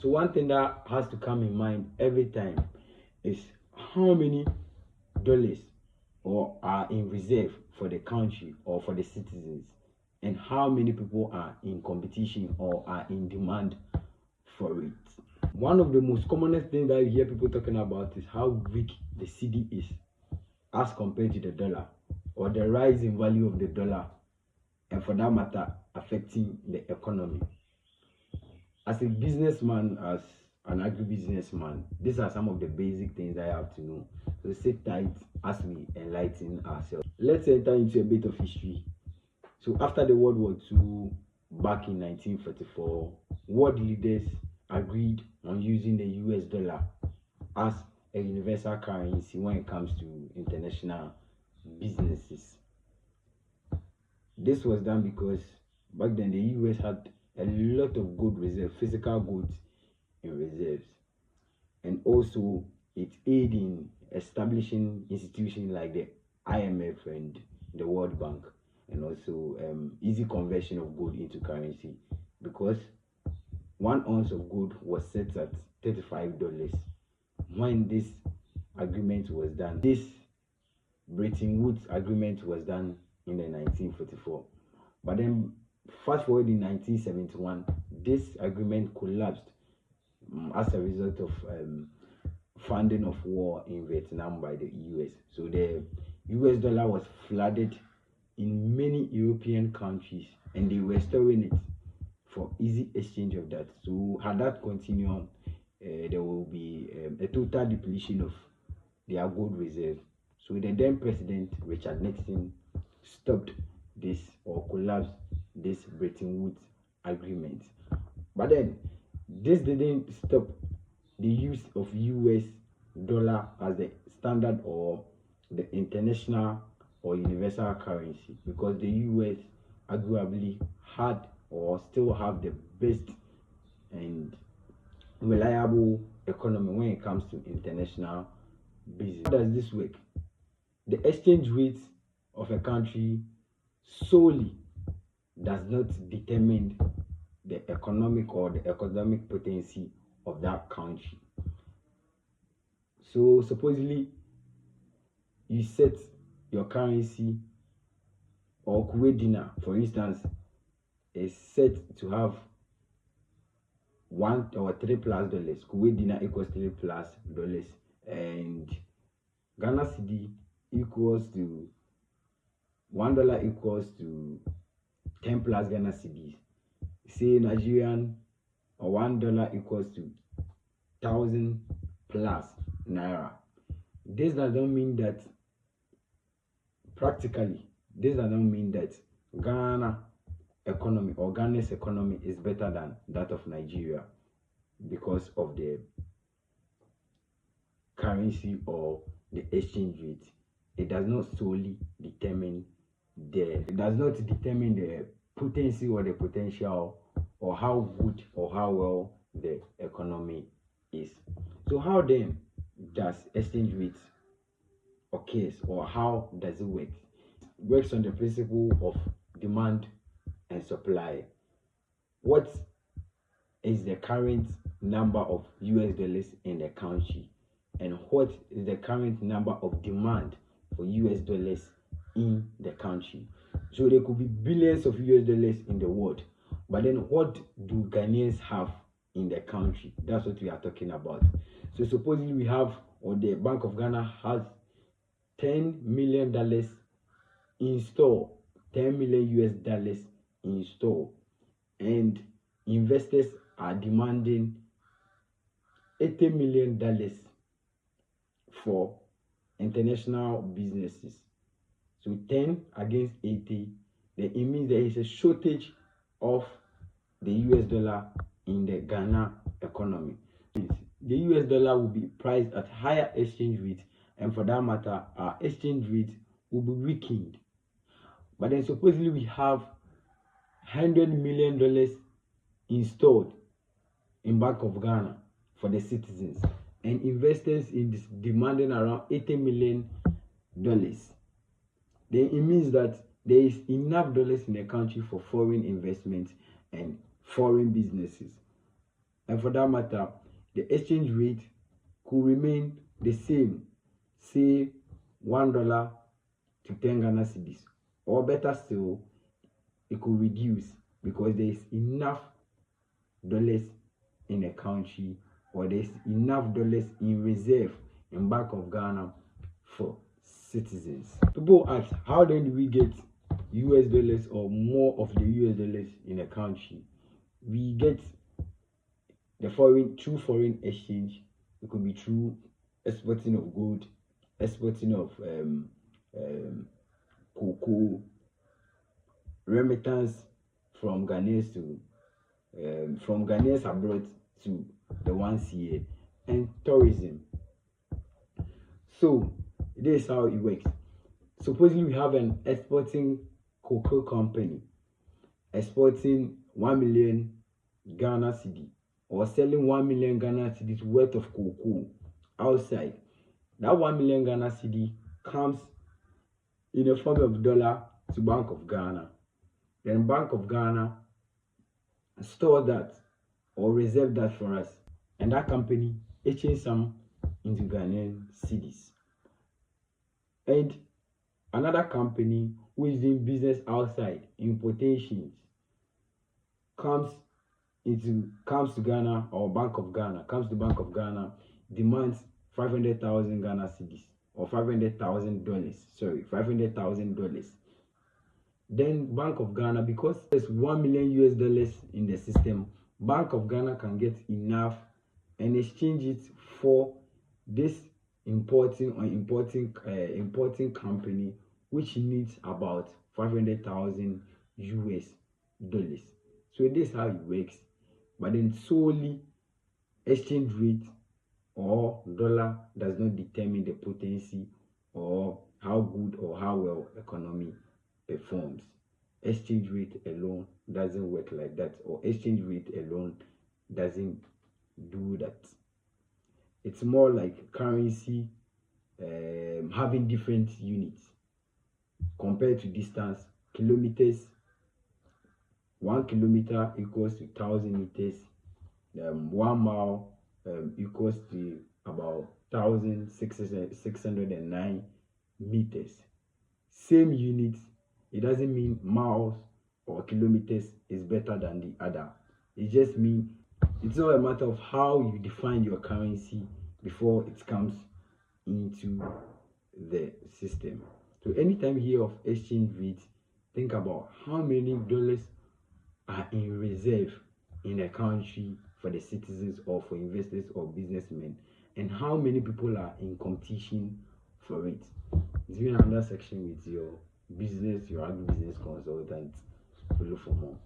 So one thing that has to come in mind every time is how many dollars or are in reserve for the country or for the citizens, and how many people are in competition or are in demand for it. One of the most commonest things that you hear people talking about is how weak the cedi is as compared to the dollar, or the rise in value of the dollar, and for that matter affecting the economy. As a businessman, as an agribusinessman, these are some of the basic things I have to know. So sit tight as we enlighten ourselves. Let's enter into a bit of history. So after the World War II, back in 1944, world leaders agreed on using the US dollar as a universal currency when it comes to international businesses. This was done because back then the US had a lot of gold reserves, physical goods in reserves, and also it aided in establishing institutions like the IMF and the World Bank, and also easy conversion of gold into currency, because 1 ounce of gold was set at $35 when this agreement was done. This Bretton Woods agreement was done in the 1944, but then fast forward in 1971, this agreement collapsed as a result of funding of war in Vietnam by the US. So the US dollar was flooded in many European countries, and they were storing it for easy exchange of that. So had that continued on, there will be a total depletion of their gold reserve. So the then president Richard Nixon stopped this, or collapsed this Bretton Woods agreement. But then this didn't stop the use of US dollar as the standard or the international or universal currency, because the US arguably had or still have the best and reliable economy when it comes to international business. How does this work? The exchange rate of a country solely does not determine the economic or the economic potency of that country. So supposedly you set your currency, or Kuwait dinar for instance is set to have $1 or $3+. Kuwait dinar equals $3+, and Ghana cedi equals to $1 equals to 10 plus Ghana cedis. Say Nigerian or $1 equals to 1,000 plus naira. This does not mean that practically, this does not mean that Ghana economy or Ghana's economy is better than that of Nigeria because of the currency or the exchange rate. It does not solely determine the potency or the potential, or how good or how well the economy is. So how then does exchange rate occurs, or how does it work? It works on the principle of demand and supply. What is the current number of US dollars in the country, and what is the current number of demand for US dollars in the country? So there could be billions of US dollars in the world, but then what do Ghanaians have in the country? That's what we are talking about. So supposedly we have, or the Bank of Ghana has $10 million in store, $10 million US dollars in store, and investors are demanding $80 million for international businesses. So 10 against 80, then it means there is a shortage of the US dollar in the Ghana economy. The US dollar will be priced at higher exchange rate, and for that matter, our exchange rate will be weakened. But then supposedly we have $100 million installed in Bank of Ghana for the citizens, and investors in this demanding around $80 million. Then it means that there is enough dollars in the country for foreign investment and foreign businesses. And for that matter, the exchange rate could remain the same, say $1 to 10 Ghana cedis, or better still, it could reduce because there is enough dollars in a country, or there's enough dollars in reserve in Bank of Ghana for citizens. People ask, how then do we get US dollars or more of the US dollars in a country? We get the through foreign exchange. It could be through exporting of gold, exporting of cocoa, remittance from Ghanaians to from Ghanaians abroad to the ones here, and tourism. So this is how it works. Supposedly we have an exporting cocoa company exporting 1 million Ghana cedi, or selling 1 million Ghana cedis worth of cocoa outside. That 1 million Ghana cedi comes in the form of dollar to Bank of Ghana. Then Bank of Ghana store that or reserve that for us, and that company exchange some into Ghanaian cedis. And another company who is doing business outside, importations, comes to Ghana, or Bank of Ghana comes to Bank of Ghana, demands 500,000 Ghana cedis, or $500,000. Sorry, $500,000. Then Bank of Ghana, because there's 1 million US dollars in the system, Bank of Ghana can get enough and exchange it for this importing company, which needs about 500,000 US dollars. So this is how it works. But then solely exchange rate or dollar does not determine the potency or how good or how well economy performs. Exchange rate alone doesn't work like that, or exchange rate alone doesn't do that. It's more like currency having different units compared to distance. Kilometers, 1 kilometer equals to 1,000 meters. 1 mile equals to about 1,609 meters. Same units. It doesn't mean miles or kilometers is better than the other. It just means it's not a matter of how you define your currency before it comes into the system. So anytime you hear of exchange rate, think about how many dollars are in reserve in a country for the citizens or for investors or businessmen, and how many people are in competition for it. It's been another section with your business, your agribusiness consultant. Follow for more.